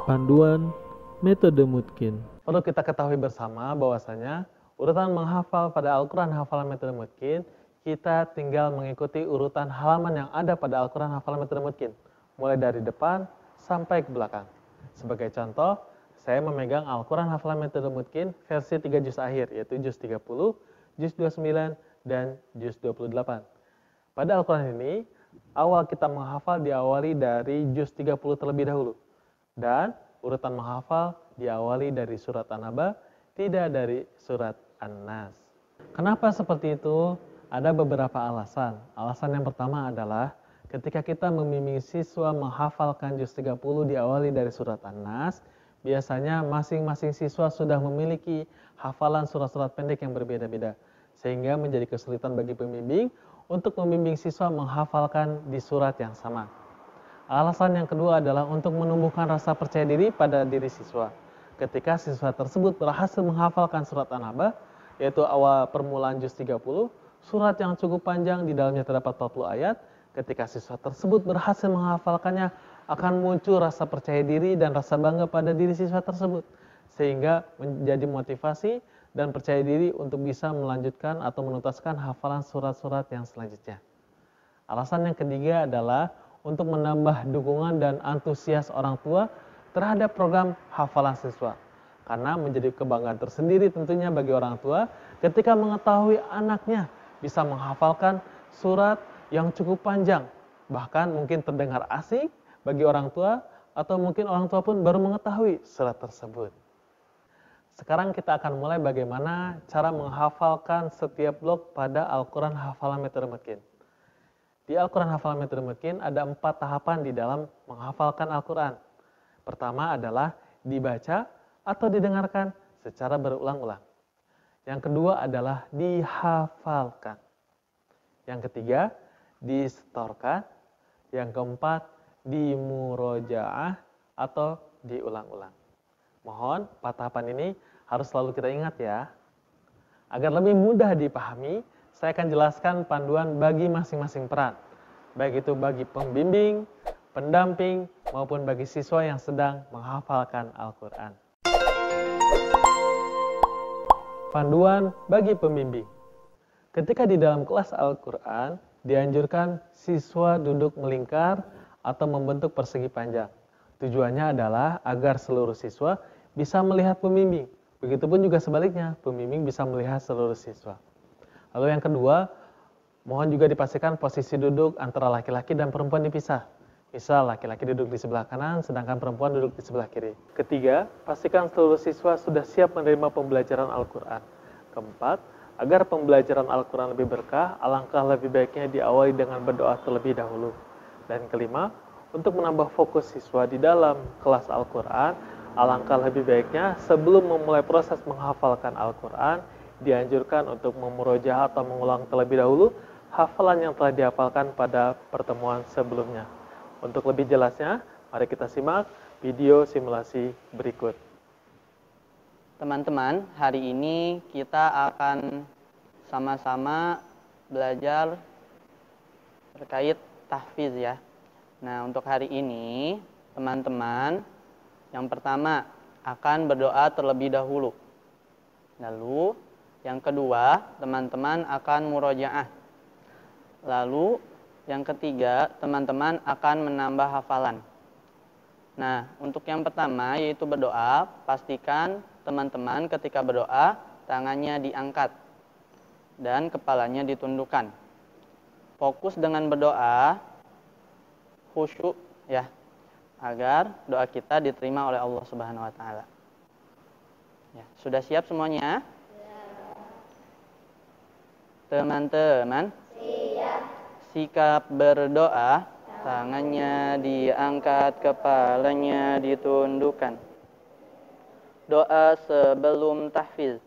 Panduan Metode Mutkin. Perlu kita ketahui bersama bahwasanya urutan menghafal pada Al-Quran hafalan metode Mutkin, kita tinggal mengikuti urutan halaman yang ada pada Al-Quran hafalan metode Mutkin, mulai dari depan sampai ke belakang. Sebagai contoh, saya memegang Al-Quran hafalan metode Mutkin versi 3 juz akhir, yaitu juz 30, juz 29, dan juz 28. Pada Al-Quran ini, awal kita menghafal diawali dari juz 30 terlebih dahulu. Dan urutan menghafal diawali dari surat An-Naba, tidak dari surat An-Nas. Kenapa seperti itu? Ada beberapa alasan. Alasan yang pertama adalah ketika kita membimbing siswa menghafalkan juz 30 diawali dari surat An-Nas, biasanya masing-masing siswa sudah memiliki hafalan surat-surat pendek yang berbeda-beda, sehingga menjadi kesulitan bagi pembimbing untuk membimbing siswa menghafalkan di surat yang sama. Alasan yang kedua adalah untuk menumbuhkan rasa percaya diri pada diri siswa. Ketika siswa tersebut berhasil menghafalkan surat An-Naba, yaitu awal permulaan juz 30, surat yang cukup panjang di dalamnya terdapat 40 ayat, ketika siswa tersebut berhasil menghafalkannya, akan muncul rasa percaya diri dan rasa bangga pada diri siswa tersebut, sehingga menjadi motivasi dan percaya diri untuk bisa melanjutkan atau menuntaskan hafalan surat-surat yang selanjutnya. Alasan yang ketiga adalah untuk menambah dukungan dan antusias orang tua terhadap program hafalan siswa. Karena menjadi kebanggaan tersendiri tentunya bagi orang tua ketika mengetahui anaknya bisa menghafalkan surat yang cukup panjang. Bahkan mungkin terdengar asing bagi orang tua atau mungkin orang tua pun baru mengetahui surat tersebut. Sekarang kita akan mulai bagaimana cara menghafalkan setiap blok pada Al-Quran hafalan metode Mutkin. Di Al-Quran hafalan metode Mutkin ada 4 tahapan di dalam menghafalkan Al-Quran. Pertama adalah dibaca atau didengarkan secara berulang-ulang. Yang kedua adalah dihafalkan. Yang ketiga, disetorkan. Yang keempat, dimurojaah atau diulang-ulang. Mohon 4 tahapan ini harus selalu kita ingat ya. Agar lebih mudah dipahami, saya akan jelaskan panduan bagi masing-masing peran. Baik itu bagi pembimbing, pendamping, maupun bagi siswa yang sedang menghafalkan Al-Quran. Panduan bagi pembimbing. Ketika di dalam kelas Al-Quran, dianjurkan siswa duduk melingkar atau membentuk persegi panjang. Tujuannya adalah agar seluruh siswa bisa melihat pembimbing. Begitupun juga sebaliknya, pembimbing bisa melihat seluruh siswa. Lalu yang kedua, mohon juga dipastikan posisi duduk antara laki-laki dan perempuan dipisah. Misal laki-laki duduk di sebelah kanan, sedangkan perempuan duduk di sebelah kiri. Ketiga, pastikan seluruh siswa sudah siap menerima pembelajaran Al-Quran. Keempat, agar pembelajaran Al-Quran lebih berkah, alangkah lebih baiknya diawali dengan berdoa terlebih dahulu. Dan kelima, untuk menambah fokus siswa di dalam kelas Al-Quran, alangkah lebih baiknya sebelum memulai proses menghafalkan Al-Quran, dianjurkan untuk memurojaah atau mengulang terlebih dahulu hafalan yang telah dihafalkan pada pertemuan sebelumnya. Untuk lebih jelasnya, mari kita simak video simulasi berikut. Teman-teman, hari ini kita akan sama-sama belajar terkait tahfiz ya. Nah, untuk hari ini, teman-teman, yang pertama akan berdoa terlebih dahulu. Lalu, yang kedua, teman-teman akan murojaah. Lalu, yang ketiga, teman-teman akan menambah hafalan. Nah, untuk yang pertama yaitu berdoa, pastikan teman-teman ketika berdoa, tangannya diangkat dan kepalanya ditundukkan. Fokus dengan berdoa, khusyuk ya, agar doa kita diterima oleh Allah Subhanahu wa taala. Ya, sudah siap semuanya? Teman-teman, sikap berdoa, tangannya diangkat, kepalanya ditundukkan. Doa sebelum tahfiz.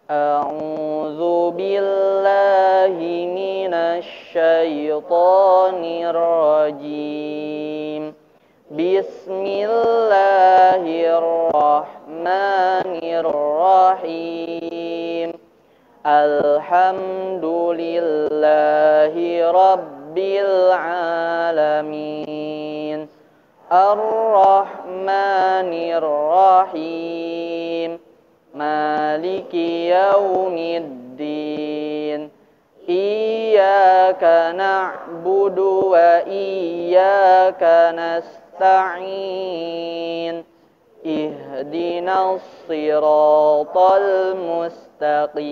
A'udzu billahi minasy syaithanir rajim. Bismillahirrahmanirrahim. Alhamdulillahi rabbil alamin. Ar-Rahmanir Rahim. Maliki Yaumiddin. Iyyaka na'budu wa iyyaka nasta'in. Ihdinas siratal mustaqim.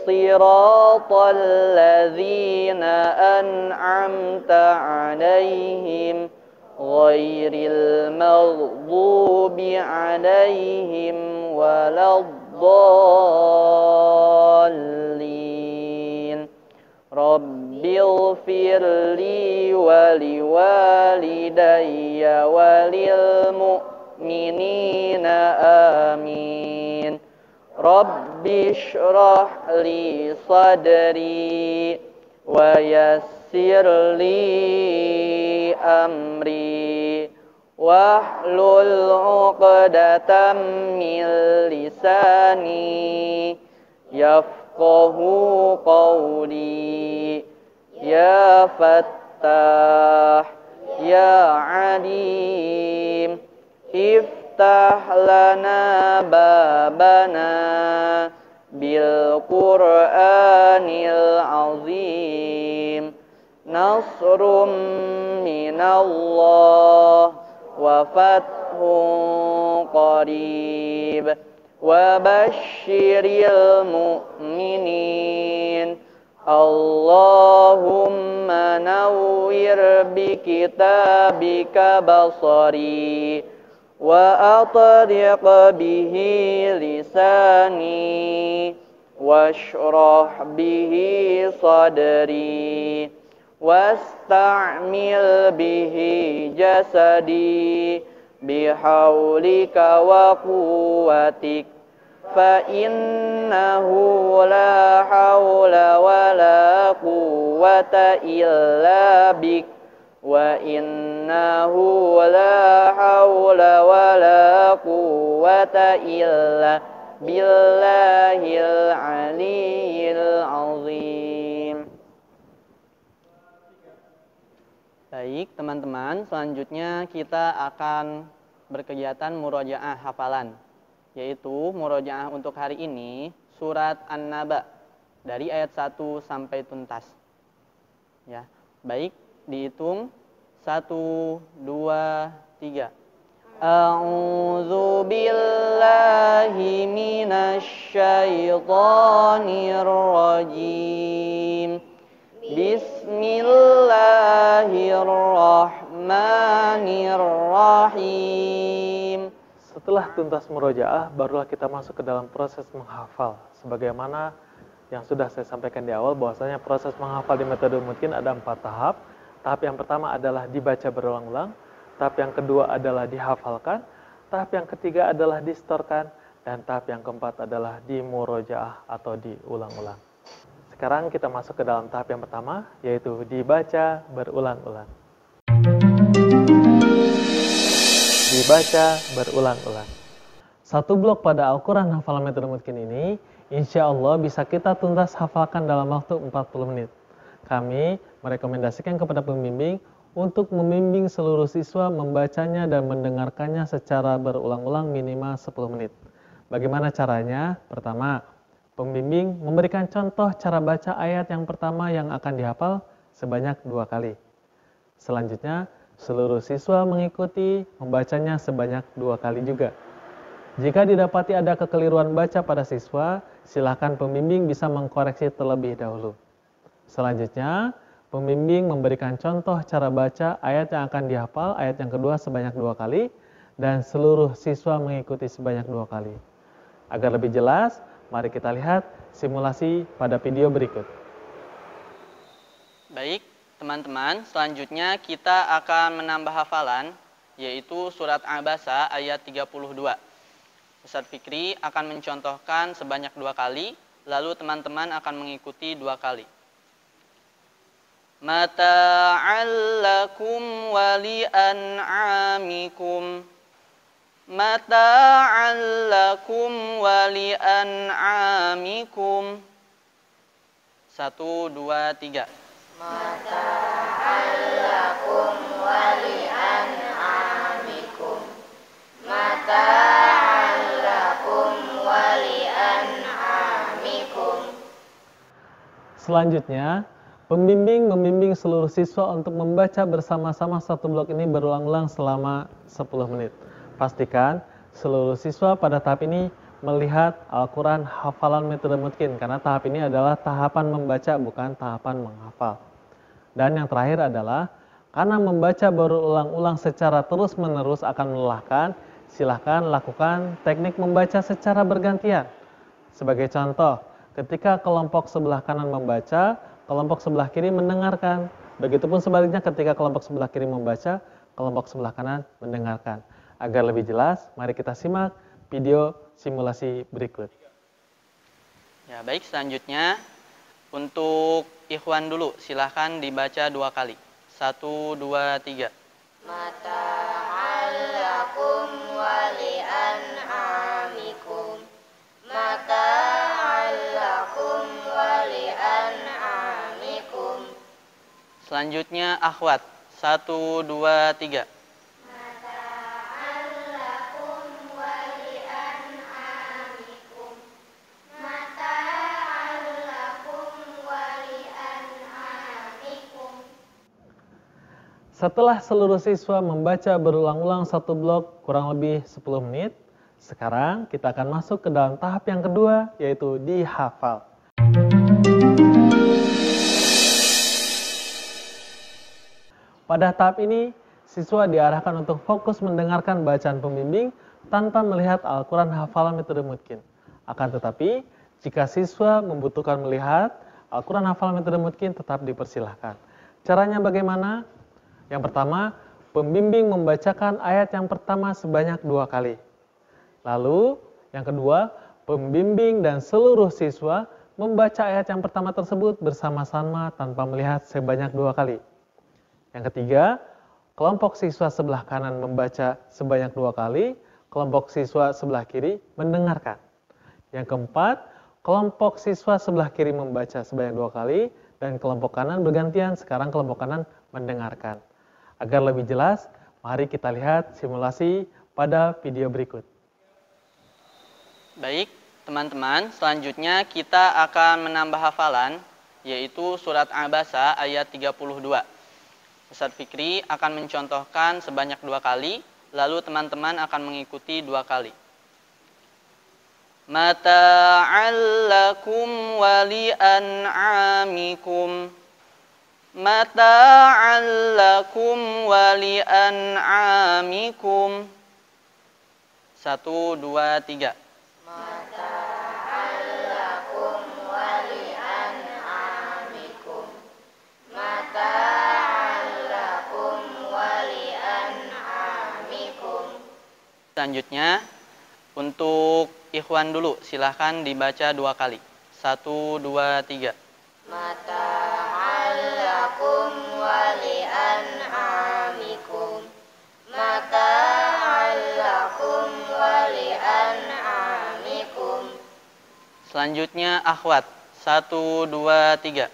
Siratal ladzina an'amta 'alaihim ghairil maghdubi 'alaihim waladdallin. Rabbighfirli wa liwalidayya walil mu'minina amin. Rabbi shrah li sadri wa yassir li amri wahlul 'uqdatam min lisani yafqahu qawli. Ya Fattah ya Alim iftah lana babana bil Qur'anil azim. Nasrum minallah wa fathun qarib wa basyiril mu'minin. Allahumma nawwir bi kitabika basari wa atriq bihi lisani washrah bihi sadri wasta'mil bihi jasadi bihaulika wa quwwatik fa innahu la hawla wa la quwwata illa bik wa innahu la hawla wa la quwwata illa billahil aliyyil azim. Baik teman-teman, selanjutnya kita akan berkegiatan murojaah hafalan, yaitu murojaah untuk hari ini surat An-Naba dari ayat 1 sampai tuntas. Ya, baik, dihitung 1, 2, 3. A'udzu billahi minasy syaithanir rajim. Bismillahirrahmanirrahim. Setelah tuntas murojaah, barulah kita masuk ke dalam proses menghafal. Sebagaimana yang sudah saya sampaikan di awal, bahwasanya proses menghafal di metode mungkin ada 4 tahap. Tahap yang pertama adalah dibaca berulang-ulang. Tahap yang kedua adalah dihafalkan. Tahap yang ketiga adalah distorkan. Dan tahap yang keempat adalah dimurojaah atau diulang-ulang. Sekarang kita masuk ke dalam tahap yang pertama, yaitu dibaca berulang-ulang. Dibaca berulang-ulang. Satu blok pada Al-Quran hafalan metode mungkin ini, insya Allah bisa kita tuntas hafalkan dalam waktu 40 menit. Kami merekomendasikan kepada pembimbing untuk membimbing seluruh siswa membacanya dan mendengarkannya secara berulang-ulang minimal 10 menit. Bagaimana caranya? Pertama, pembimbing memberikan contoh cara baca ayat yang pertama yang akan dihafal sebanyak 2 kali. Selanjutnya, seluruh siswa mengikuti membacanya sebanyak 2 kali juga. Jika didapati ada kekeliruan baca pada siswa, silakan pembimbing bisa mengkoreksi terlebih dahulu. Selanjutnya, pembimbing memberikan contoh cara baca ayat yang akan dihafal, ayat yang kedua sebanyak 2 kali, dan seluruh siswa mengikuti sebanyak 2 kali. Agar lebih jelas, mari kita lihat simulasi pada video berikut. Baik, teman-teman, selanjutnya kita akan menambah hafalan, yaitu surat Abasa ayat 32. Ustadz Fikri akan mencontohkan sebanyak 2 kali, lalu teman-teman akan mengikuti 2 kali. Mata'allakum wali an'amikum. Mata'allakum wali an'amikum. 1, 2, 3. Mata'allakum wali Selanjutnya, pembimbing membimbing seluruh siswa untuk membaca bersama-sama satu blok ini berulang-ulang selama 10 menit. Pastikan seluruh siswa pada tahap ini melihat Al-Quran hafalan metode Mutkin, karena tahap ini adalah tahapan membaca, bukan tahapan menghafal. Dan yang terakhir adalah, karena membaca berulang-ulang secara terus-menerus akan melelahkan, silahkan lakukan teknik membaca secara bergantian. Sebagai contoh, ketika kelompok sebelah kanan membaca, kelompok sebelah kiri mendengarkan. Begitupun sebaliknya ketika kelompok sebelah kiri membaca, kelompok sebelah kanan mendengarkan. Agar lebih jelas, mari kita simak video simulasi berikut. Ya, baik, selanjutnya untuk ikhwan dulu, silahkan dibaca 2 kali. 1, 2, 3. Mata'allakum wali'an'amikum. Mata'allakum wali'an'amikum. Selanjutnya akhwat. 1, 2, 3. Setelah seluruh siswa membaca berulang-ulang satu blok kurang lebih 10 menit, sekarang kita akan masuk ke dalam tahap yang kedua, yaitu dihafal. Pada tahap ini, siswa diarahkan untuk fokus mendengarkan bacaan pembimbing tanpa melihat Al-Quran hafalan metode Mutkin. Akan tetapi, jika siswa membutuhkan melihat Al-Quran hafalan metode Mutkin, tetap dipersilahkan. Caranya bagaimana? Yang pertama, pembimbing membacakan ayat yang pertama sebanyak 2 kali. Lalu, yang kedua, pembimbing dan seluruh siswa membaca ayat yang pertama tersebut bersama-sama tanpa melihat sebanyak 2 kali. Yang ketiga, kelompok siswa sebelah kanan membaca sebanyak 2 kali, kelompok siswa sebelah kiri mendengarkan. Yang keempat, kelompok siswa sebelah kiri membaca sebanyak 2 kali, dan kelompok kanan bergantian, sekarang kelompok kanan mendengarkan. Agar lebih jelas, mari kita lihat simulasi pada video berikut. Baik, teman-teman, selanjutnya kita akan menambah hafalan, yaitu surat Abasa ayat 32. Ustadz Fikri akan mencontohkan sebanyak 2 kali, lalu teman-teman akan mengikuti 2 kali. Mata'allakum wali'an'amikum. Mata'allakum wali'an'amikum. 1, 2, 3. Mata'allakum wali'an'amikum. Mata'allakum wali'an'amikum. Selanjutnya, untuk ikhwan dulu, silahkan dibaca 2 kali. 1, 2, 3. Mata'allakum wali'an'amikum. Mata'allakum wali'an'amikum. Selanjutnya akhwat. 1, 2, 3.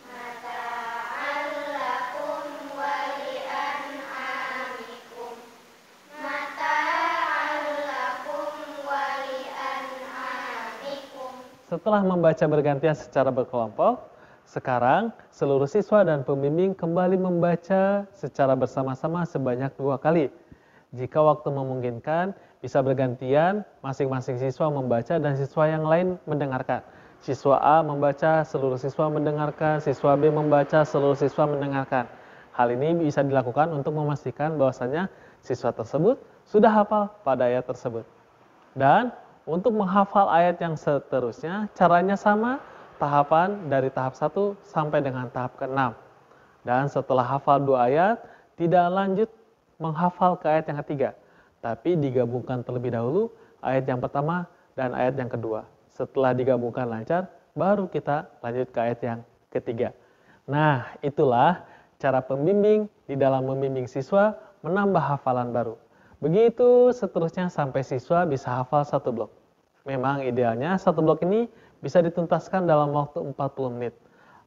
Mata'allakum wali'an'amikum. Mata'allakum wali'an'amikum. Setelah membaca bergantian secara berkelompok, sekarang seluruh siswa dan pembimbing kembali membaca secara bersama-sama sebanyak 2 kali. Jika waktu memungkinkan, bisa bergantian masing-masing siswa membaca dan siswa yang lain mendengarkan. Siswa A membaca, seluruh siswa mendengarkan, siswa B membaca, seluruh siswa mendengarkan. Hal ini bisa dilakukan untuk memastikan bahwasanya siswa tersebut sudah hafal pada ayat tersebut. Dan untuk menghafal ayat yang seterusnya, caranya sama, tahapan dari tahap 1 sampai dengan tahap ke-6. Dan setelah hafal 2 ayat, tidak lanjut menghafal ke ayat yang ketiga, tapi digabungkan terlebih dahulu ayat yang pertama dan ayat yang kedua. Setelah digabungkan lancar, baru kita lanjut ke ayat yang ketiga. Nah, itulah cara pembimbing di dalam membimbing siswa menambah hafalan baru. Begitu seterusnya sampai siswa bisa hafal 1 blok. Memang idealnya 1 blok ini bisa dituntaskan dalam waktu 40 menit.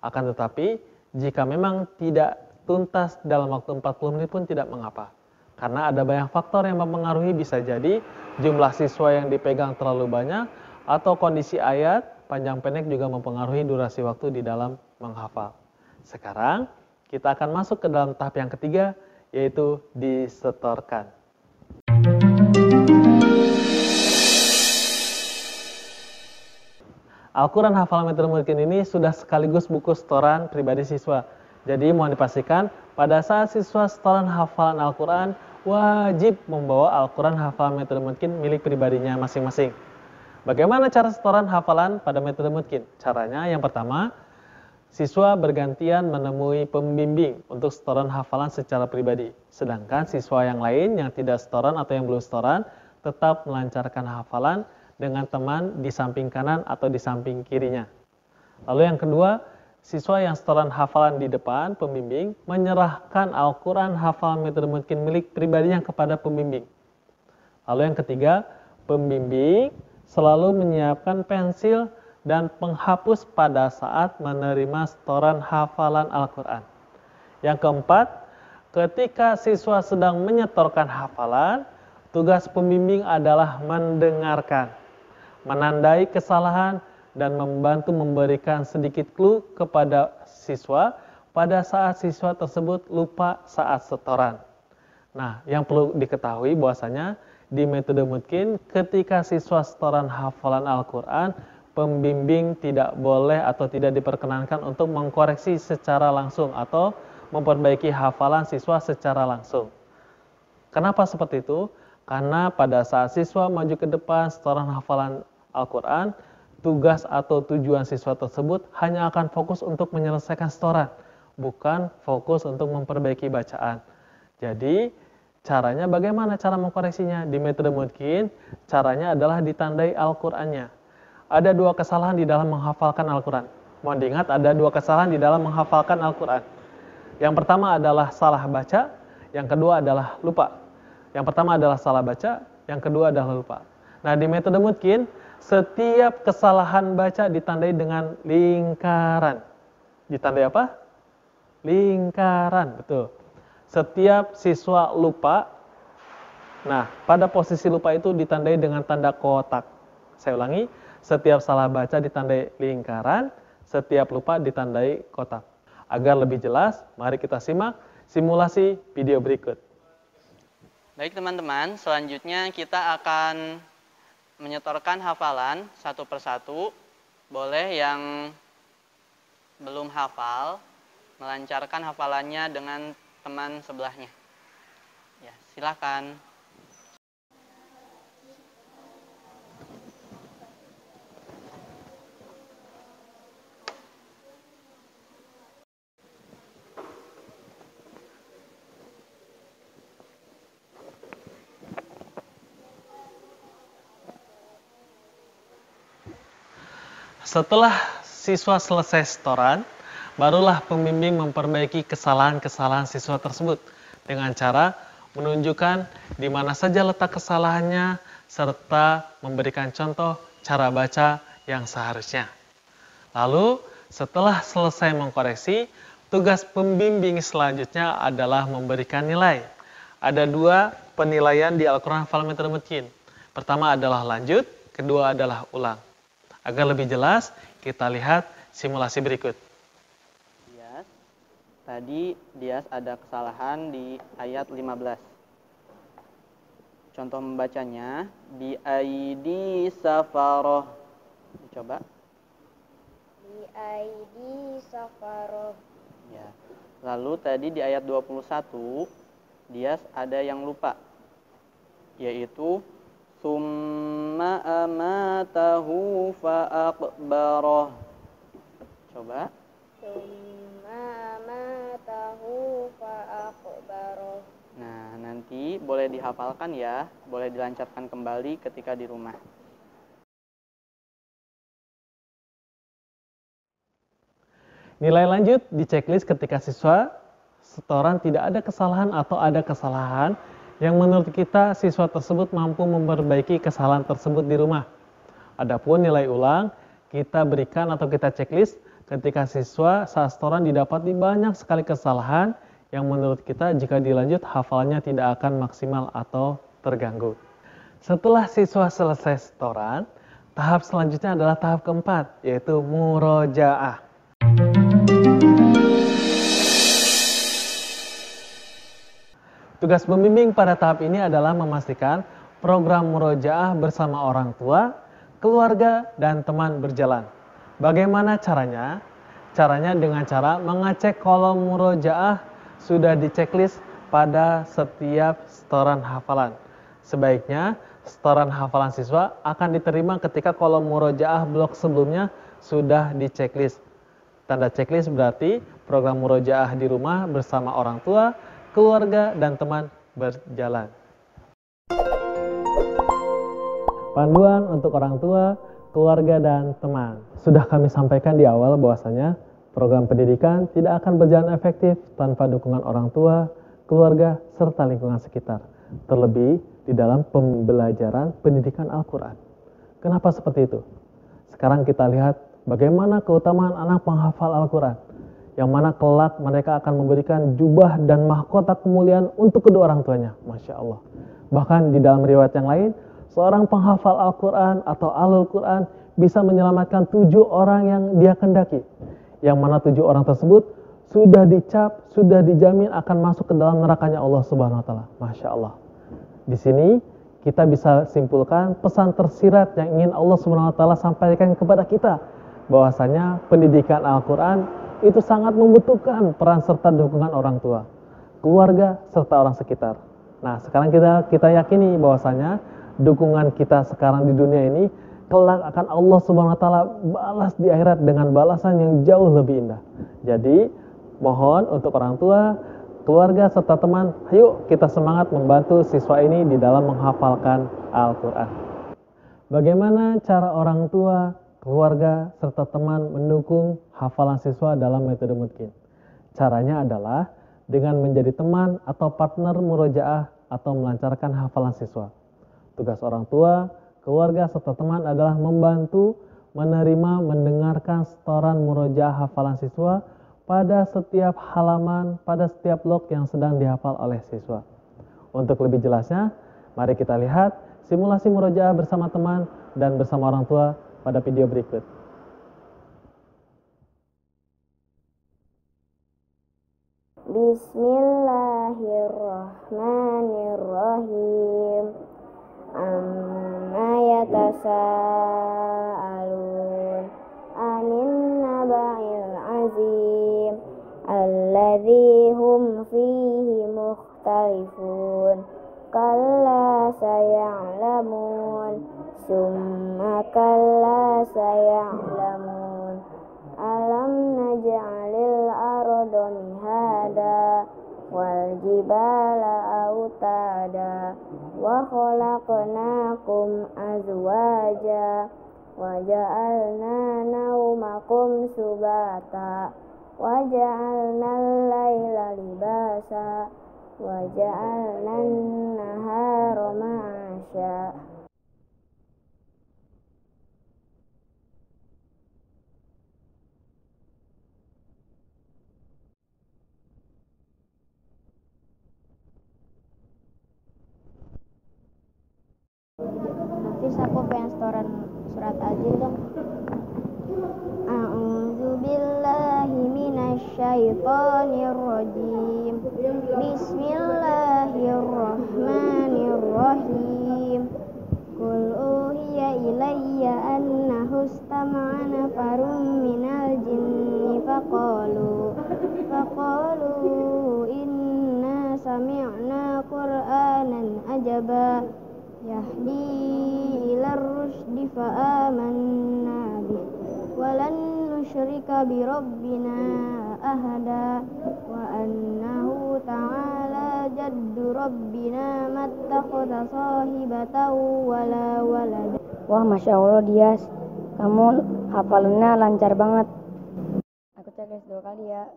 Akan tetapi, jika memang tidak tuntas dalam waktu 40 menit pun tidak mengapa. Karena ada banyak faktor yang mempengaruhi, bisa jadi jumlah siswa yang dipegang terlalu banyak, atau kondisi ayat, panjang pendek juga mempengaruhi durasi waktu di dalam menghafal. Sekarang kita akan masuk ke dalam tahap yang ketiga, yaitu disetorkan. Al-Quran Hafalan Metode Mutkin ini sudah sekaligus buku setoran pribadi siswa. Jadi mohon dipastikan pada saat siswa setoran hafalan Al-Quran wajib membawa Al-Quran Hafalan Metode Mutkin milik pribadinya masing-masing. Bagaimana cara setoran hafalan pada metode Mutkin? Caranya yang pertama, siswa bergantian menemui pembimbing untuk setoran hafalan secara pribadi. Sedangkan siswa yang lain yang tidak setoran atau yang belum setoran tetap melancarkan hafalan dengan teman di samping kanan atau di samping kirinya. Lalu yang kedua, siswa yang setoran hafalan di depan pembimbing menyerahkan Al-Quran Hafalan Metode Mutkin milik pribadinya kepada pembimbing. Lalu yang ketiga, pembimbing selalu menyiapkan pensil dan penghapus pada saat menerima setoran hafalan Al-Quran. Yang keempat, ketika siswa sedang menyetorkan hafalan, tugas pembimbing adalah mendengarkan, menandai kesalahan, dan membantu memberikan sedikit clue kepada siswa pada saat siswa tersebut lupa saat setoran. Nah, yang perlu diketahui bahwasanya di metode Mutkin ketika siswa setoran hafalan Al-Quran, pembimbing tidak boleh atau tidak diperkenankan untuk mengkoreksi secara langsung atau memperbaiki hafalan siswa secara langsung. Kenapa seperti itu? Karena pada saat siswa maju ke depan setoran hafalan Al-Quran, tugas atau tujuan siswa tersebut hanya akan fokus untuk menyelesaikan setoran, bukan fokus untuk memperbaiki bacaan. Jadi, caranya bagaimana cara mengkoreksinya? Di metode Mutkin, caranya adalah ditandai Al-Qurannya. Ada dua kesalahan di dalam menghafalkan Al-Quran. Mohon diingat, ada dua kesalahan di dalam menghafalkan Al-Quran. Yang pertama adalah salah baca, yang kedua adalah lupa. Yang pertama adalah salah baca, yang kedua adalah lupa. Nah, di metode Mutkin, setiap kesalahan baca ditandai dengan lingkaran. Ditandai apa? Lingkaran, betul. Setiap siswa lupa, nah pada posisi lupa itu ditandai dengan tanda kotak. Saya ulangi, setiap salah baca ditandai lingkaran, setiap lupa ditandai kotak. Agar lebih jelas, mari kita simak simulasi video berikut. Baik teman-teman, selanjutnya kita akan menyetorkan hafalan satu persatu. Boleh yang belum hafal melancarkan hafalannya dengan teman sebelahnya. Ya, silakan. Setelah siswa selesai setoran, barulah pembimbing memperbaiki kesalahan-kesalahan siswa tersebut dengan cara menunjukkan di mana saja letak kesalahannya serta memberikan contoh cara baca yang seharusnya. Lalu, setelah selesai mengkoreksi, tugas pembimbing selanjutnya adalah memberikan nilai. Ada dua penilaian di Al-Quran Hafalan Metode Mutkin. Pertama adalah lanjut, kedua adalah ulang. Agar lebih jelas, kita lihat simulasi berikut. Tadi Dias ada kesalahan di ayat 15. Contoh membacanya, bi aidi safaroh. Coba. Bi aidi safaroh. Ya. Lalu tadi di ayat 21, Dias ada yang lupa. Yaitu summa amatahu fa'aqbaroh. Coba. Summa amatahu fa'aqbaroh. Nah, nanti boleh dihafalkan ya, boleh dilancarkan kembali ketika di rumah. Nilai lanjut di checklist ketika siswa setoran tidak ada kesalahan atau ada kesalahan yang menurut kita siswa tersebut mampu memperbaiki kesalahan tersebut di rumah. Adapun nilai ulang kita berikan atau kita checklist ketika siswa saat setoran didapati banyak sekali kesalahan yang menurut kita jika dilanjut hafalannya tidak akan maksimal atau terganggu. Setelah siswa selesai setoran, Tahap selanjutnya adalah tahap keempat, yaitu murojaah. Tugas pembimbing pada tahap ini adalah memastikan program murojaah bersama orang tua, keluarga, dan teman berjalan. Bagaimana caranya? Caranya dengan cara mengecek kolom murojaah sudah di-checklist pada setiap setoran hafalan. Sebaiknya setoran hafalan siswa akan diterima ketika kolom murojaah blok sebelumnya sudah di-checklist. Tanda checklist berarti program murojaah di rumah bersama orang tua, keluarga, dan teman berjalan. Panduan untuk orang tua, keluarga, dan teman. Sudah kami sampaikan di awal bahwasanya program pendidikan tidak akan berjalan efektif tanpa dukungan orang tua, keluarga, serta lingkungan sekitar. Terlebih di dalam pembelajaran pendidikan Al-Quran. Kenapa seperti itu? Sekarang kita lihat bagaimana keutamaan anak penghafal Al-Quran, yang mana kelak mereka akan memberikan jubah dan mahkota kemuliaan untuk kedua orang tuanya. Masya Allah. Bahkan di dalam riwayat yang lain, seorang penghafal Al-Quran atau Ahlul Quran bisa menyelamatkan 7 orang yang dia kendaki. Yang mana 7 orang tersebut sudah dicap, sudah dijamin akan masuk ke dalam nerakanya Allah Subhanahu wa taala. Masya Allah. Di sini kita bisa simpulkan pesan tersirat yang ingin Allah Subhanahu wa taala sampaikan kepada kita, bahwasanya pendidikan Al-Quran itu sangat membutuhkan peran serta dukungan orang tua, keluarga, serta orang sekitar. Nah, sekarang kita yakini bahwasanya dukungan kita sekarang di dunia ini kelak akan Allah Subhanahu wa taala balas di akhirat dengan balasan yang jauh lebih indah. Jadi, mohon untuk orang tua, keluarga, serta teman, ayo kita semangat membantu siswa ini di dalam menghafalkan Al-Quran. Bagaimana cara orang tua, keluarga, serta teman mendukung hafalan siswa dalam metode mungkin? Caranya adalah dengan menjadi teman atau partner murojaah atau melancarkan hafalan siswa. Tugas orang tua, keluarga, serta teman adalah membantu, menerima, mendengarkan setoran murojaah hafalan siswa pada setiap halaman, pada setiap blok yang sedang dihafal oleh siswa. Untuk lebih jelasnya, mari kita lihat simulasi murojaah bersama teman dan bersama orang tua pada video berikut. Bismillahirrahmanirrahim. Amma yatasaalun anin naba'il azim alladzi hum fihi mukhtalifun kalla saya'lamun summa kalla saya'lamun alam naj'alil arda mihada wal jibala autada wa khalaqnakum azwaja wa ja'alna naumakum subata wa ja'alna al-laila libasa wa ja'alna an-nahara ma'asha. Hafiz, aku pengen setoran surat aja dong. A'udzu billahi minasyaitonir rajim. Bismillahirrahmanirrahim. Qul uhiya ilayya annahu istama'a nafarun minal jinni faqalu inna sami'na qur'anan ajaba yahdi ilar rusydi fa'amanna bih walan nusyrika bi rabbina ahada wa annahu ta'ala jaddu rabbina mattakhadha sahibatan wala walada. Wah, Masya Allah Dias, kamu hafalannya lancar banget. Aku checklist 2 kali ya.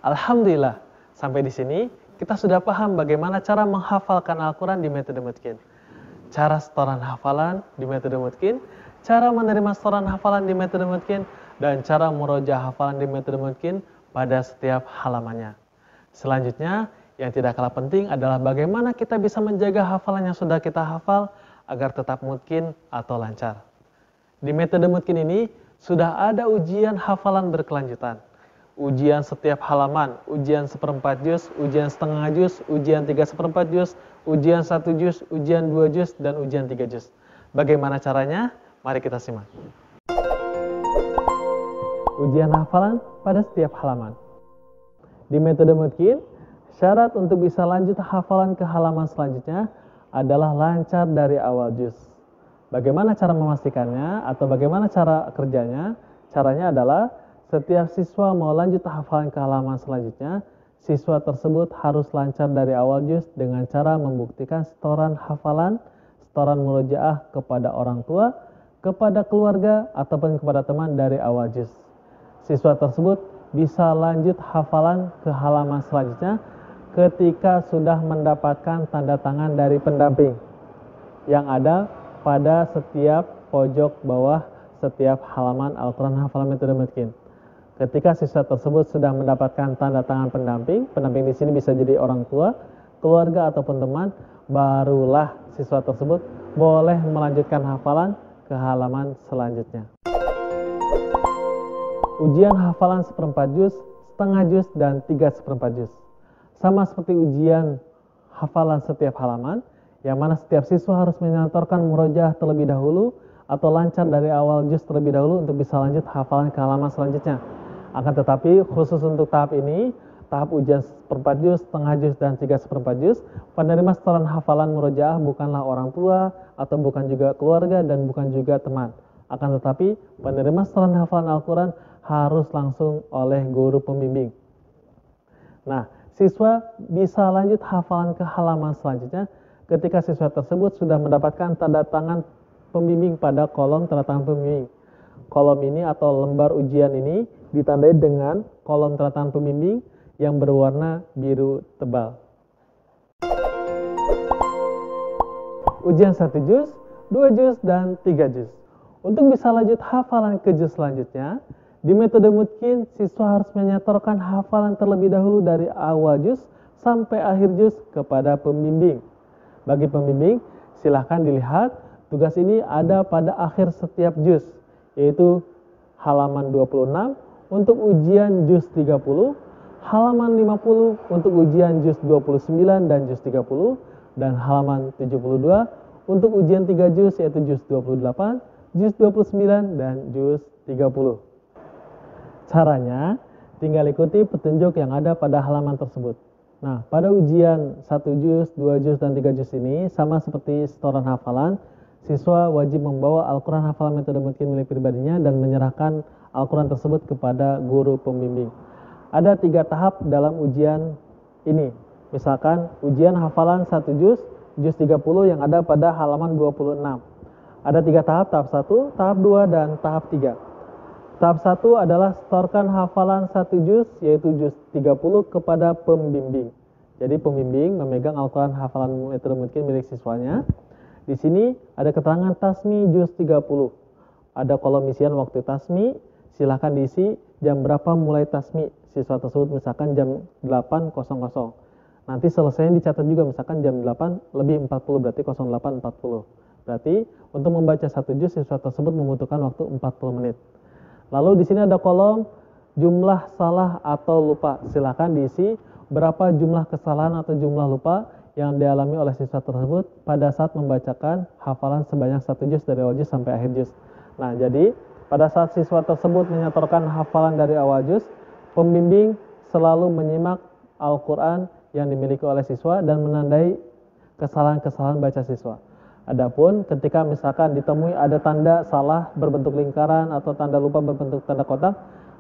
Alhamdulillah, sampai di sini kita sudah paham bagaimana cara menghafalkan Al-Quran di metode mungkin. Cara setoran hafalan di metode mungkin, cara menerima setoran hafalan di metode mungkin, dan cara murojaah hafalan di metode mungkin pada setiap halamannya. Selanjutnya, Yang tidak kalah penting adalah bagaimana kita bisa menjaga hafalan yang sudah kita hafal agar tetap mungkin atau lancar. Di metode mungkin ini sudah ada ujian hafalan berkelanjutan. Ujian setiap halaman, ujian 1/4 juz, ujian setengah juz, ujian 3/4 juz, ujian 1 juz, ujian 2 juz, dan ujian 3 juz. Bagaimana caranya? Mari kita simak. Ujian hafalan pada setiap halaman. Di metode mungkin, syarat untuk bisa lanjut hafalan ke halaman selanjutnya adalah lancar dari awal juz. Bagaimana cara memastikannya atau bagaimana cara kerjanya? Caranya adalah setiap siswa mau lanjut hafalan ke halaman selanjutnya, siswa tersebut harus lancar dari awal juz dengan cara membuktikan setoran hafalan, setoran murojaah kepada orang tua, kepada keluarga, ataupun kepada teman dari awal juz. Siswa tersebut bisa lanjut hafalan ke halaman selanjutnya ketika sudah mendapatkan tanda tangan dari pendamping yang ada pada setiap pojok bawah setiap halaman Al-Quran hafalan metode mungkin. Ketika siswa tersebut sudah mendapatkan tanda tangan pendamping di sini bisa jadi orang tua, keluarga ataupun teman, barulah siswa tersebut boleh melanjutkan hafalan ke halaman selanjutnya. Ujian hafalan 1/4 juz, setengah juz, dan 3/4 juz. Sama seperti ujian hafalan setiap halaman, yang mana setiap siswa harus menyantorkan murojaah terlebih dahulu atau lancar dari awal juz terlebih dahulu untuk bisa lanjut hafalan ke halaman selanjutnya. Akan tetapi khusus untuk tahap ini, tahap ujian 1/4 juz, setengah juz, dan 3/4 juz, penerima setoran hafalan murojaah bukanlah orang tua atau bukan juga keluarga dan bukan juga teman. Akan tetapi penerima setoran hafalan Al-Quran harus langsung oleh guru pembimbing. Nah, siswa bisa lanjut hafalan ke halaman selanjutnya ketika siswa tersebut sudah mendapatkan tanda tangan pembimbing pada kolom tanda tangan pembimbing. Kolom ini atau lembar ujian ini ditandai dengan kolom tanda tangan pembimbing yang berwarna biru tebal. Ujian 1 juz, 2 juz, dan 3 juz. Untuk bisa lanjut hafalan ke juz selanjutnya, di metode mungkin siswa harus menyetorkan hafalan terlebih dahulu dari awal juz sampai akhir juz kepada pembimbing. Bagi pembimbing, silahkan dilihat tugas ini ada pada akhir setiap juz, yaitu halaman 26 untuk ujian juz 30, halaman 50 untuk ujian juz 29 dan juz 30, dan halaman 72 untuk ujian 3 juz yaitu juz 28, juz 29, dan juz 30. Caranya, tinggal ikuti petunjuk yang ada pada halaman tersebut. Nah, pada ujian 1 juz, 2 juz, dan 3 juz ini sama seperti setoran hafalan, siswa wajib membawa Al-Quran hafalan metode mungkin milik pribadinya dan menyerahkan Al-Quran tersebut kepada guru pembimbing. Ada 3 tahap dalam ujian ini. Misalkan ujian hafalan 1 juz, juz 30 yang ada pada halaman 26. Ada 3 tahap, tahap 1, tahap 2, dan tahap 3. Tahap 1 adalah setorkan hafalan 1 juz, yaitu juz 30 kepada pembimbing. Jadi pembimbing memegang Al-Quran hafalan metode mungkin milik siswanya. Di sini ada keterangan tasmi juz 30. Ada kolom isian waktu tasmi, silahkan diisi jam berapa mulai tasmi siswa tersebut, misalkan jam 8.00. Nanti selesainya dicatat juga, misalkan jam 8 lebih 40, berarti 08.40. Berarti untuk membaca 1 juz siswa tersebut membutuhkan waktu 40 menit. Lalu di sini ada kolom jumlah salah atau lupa. Silahkan diisi berapa jumlah kesalahan atau jumlah lupa yang dialami oleh siswa tersebut pada saat membacakan hafalan sebanyak 1 juz dari awal juz sampai akhir juz. Nah, jadi pada saat siswa tersebut menyetorkan hafalan dari awal juz, pembimbing selalu menyimak Al-Quran yang dimiliki oleh siswa dan menandai kesalahan-kesalahan baca siswa. Adapun ketika misalkan ditemui ada tanda salah berbentuk lingkaran atau tanda lupa berbentuk tanda kotak,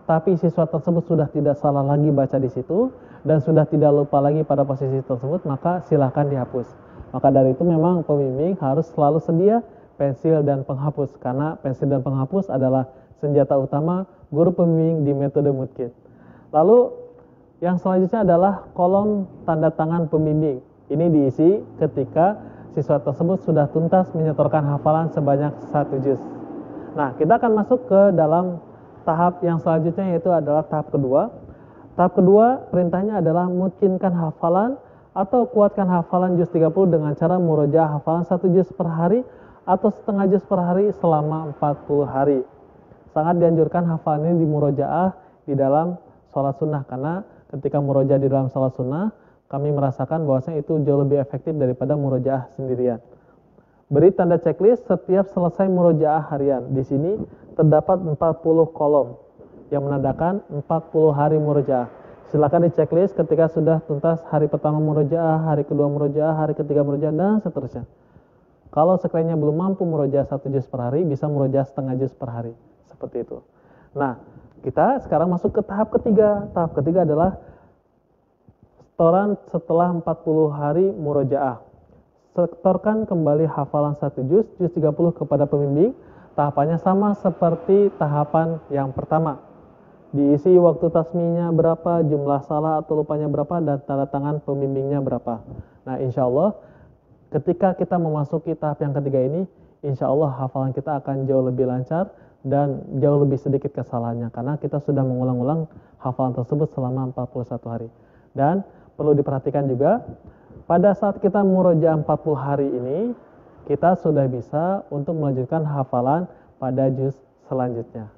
tapi siswa tersebut sudah tidak salah lagi baca di situ dan sudah tidak lupa lagi pada posisi tersebut, maka silahkan dihapus. Maka dari itu memang pembimbing harus selalu sedia pensil dan penghapus, karena pensil dan penghapus adalah senjata utama guru pembimbing di metode mungkin. Lalu yang selanjutnya adalah kolom tanda tangan pembimbing. Ini diisi ketika siswa tersebut sudah tuntas menyetorkan hafalan sebanyak 1 juz. Nah, kita akan masuk ke dalam tahap yang selanjutnya, yaitu adalah tahap kedua. Tahap kedua perintahnya adalah mungkinkan hafalan Atau kuatkan hafalan juz 30 dengan cara murojaah hafalan 1 juz per hari atau setengah juz per hari selama 40 hari. Sangat dianjurkan hafalan ini dimurojaah di dalam sholat sunnah, karena ketika murojaah di dalam sholat sunnah, kami merasakan bahwasanya itu jauh lebih efektif daripada murojaah sendirian. Beri tanda checklist setiap selesai murojaah harian. Di sini terdapat 40 kolom yang menandakan 40 hari murojaah. Silakan di checklist ketika sudah tuntas hari pertama murojaah, hari kedua murojaah, hari ketiga murojaah, dan seterusnya. Kalau sekiranya belum mampu murojaah 1 juz per hari, bisa murojaah setengah juz per hari. Seperti itu. Nah, kita sekarang masuk ke tahap ketiga. Tahap ketiga adalah setoran setelah 40 hari murojaah. Setorkan kembali hafalan 1 juz 30 kepada pembimbing. Tahapannya sama seperti tahapan yang pertama. Diisi waktu tasmihnya berapa, jumlah salah atau lupanya berapa, dan tanda tangan pembimbingnya berapa. Nah, insya Allah ketika kita memasuki tahap yang ketiga ini, insya Allah hafalan kita akan jauh lebih lancar dan jauh lebih sedikit kesalahannya, karena kita sudah mengulang-ulang hafalan tersebut selama 41 hari. Dan perlu diperhatikan juga, pada saat kita murojaah 40 hari ini, kita sudah bisa untuk melanjutkan hafalan pada juz selanjutnya.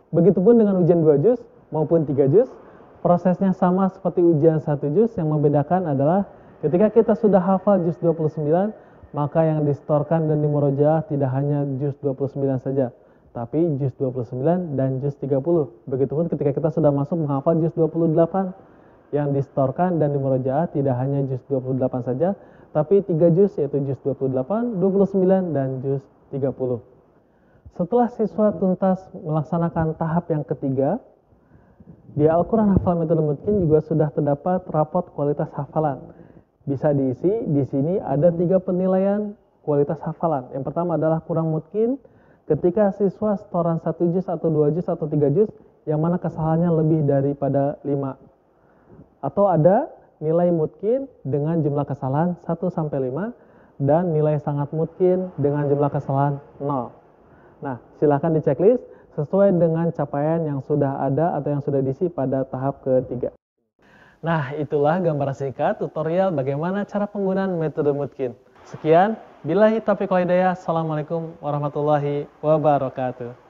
Begitupun dengan ujian 2 juz maupun 3 juz, prosesnya sama seperti ujian 1 juz. Yang membedakan adalah ketika kita sudah hafal juz 29, maka yang disetorkan dan dimurojaah tidak hanya juz 29 saja, tapi juz 29 dan juz 30. Begitupun ketika kita sudah masuk menghafal juz 28, yang disetorkan dan dimurojaah tidak hanya juz 28 saja, tapi 3 juz, yaitu juz 28, 29, dan juz 30. Setelah siswa tuntas melaksanakan tahap yang ketiga, di Al-Quran Hafal Metode Mutkin juga sudah terdapat rapot kualitas hafalan. Bisa diisi, di sini ada 3 penilaian kualitas hafalan. Yang pertama adalah kurang mutkin, ketika siswa setoran 1 juz atau 2 juz atau 3 juz, yang mana kesalahannya lebih daripada 5. Atau ada nilai mutkin dengan jumlah kesalahan 1-5, dan nilai sangat mutkin dengan jumlah kesalahan 0. Nah, silakan di checklist sesuai dengan capaian yang sudah ada atau yang sudah diisi pada tahap ketiga. Nah, itulah gambaran singkat tutorial bagaimana cara penggunaan metode Mutkin. Sekian, billahi taufiq wal hidayah. Assalamualaikum warahmatullahi wabarakatuh.